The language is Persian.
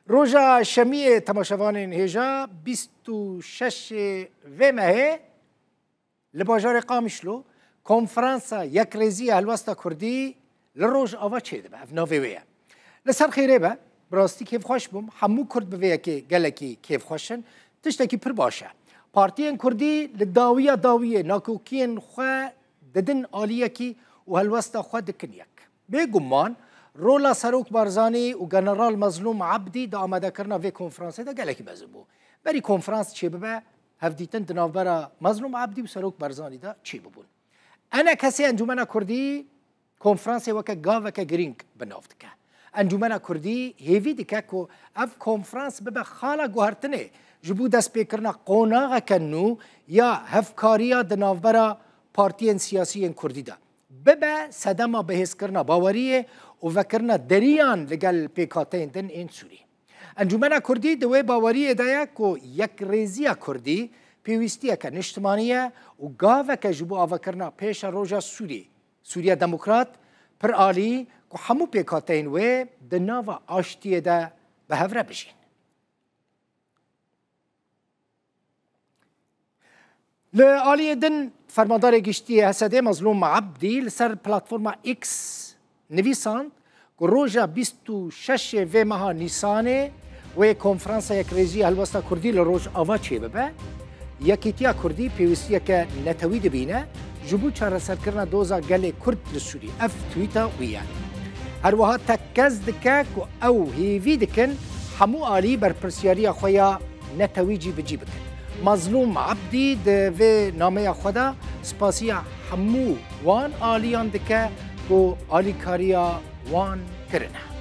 روجا شمیه تماشاوان هجا 26 و ماه لباجار قامشلو کنفرانسا یک ریزی هلوستا کردی لروج آوا چه ده به نوی ویه لسر خیره به براستی کیف خوش بوم همو کرد بویه که گلکی کیف خوشن تشتکی پر باشه پارتین کردی لداویه ناکوکین خواه ددن آلیه کی و هلوستا خواه دکن یک بگمان رولا سروک بارزانی و جنرال مظلوم عبدی دا آمده کرنا وی کنفرانس دا گلکی بزبو بری کنفرانس چی ببه هفدیتن دنافبرا مظلوم عبدی و سروک بارزانی دا چی ببون انا کسی انجمن کردی کنفرانس وکا گاو وکا گرینگ بنافت که انجمن کردی هیوی دکه که اف کنفرانس ببه خالا گوهرتنه جبو دست پیکرنا قوناغ کنو یا هفکاریا دنافبرا پارتین سیاسی کردی دا ببه صدما بحث کرنا باوریه و وکرنا دریان لگل پیکاتین دن این سوری انجمن کردی دوی باوریه دایا که یک ریزی کردی پیوستیه که نشتمانیه و گاوه که جبو آوه کرنا پیش روژا سوریا دموکرات پر آلی که همو پیکاتین و دناوه آشتیه ده به هفره بشین لآلی دن فرماندار گشتی حسده مظلوم عبدی لسر پلاتفورما ایکس نویساند که روژا 26 و ماه نیسانه و کنفرانس یک ریزی هلوستا کردی لروژ آوا چه ببه یکیتیا کردی پیوستیه که نتوی دبینه جبو چاره سر کرنا دوزا گل کرد لسوری اف تویتا ویه هر وها تکز دکه که او هیوی دکن همو آلی بر پرسیاری خویا نتوی جی بجی بکن مظلوم عبدی ده نامه خدا سپاسی همو وان آلیان دکه که آلی کاریا وان کرنه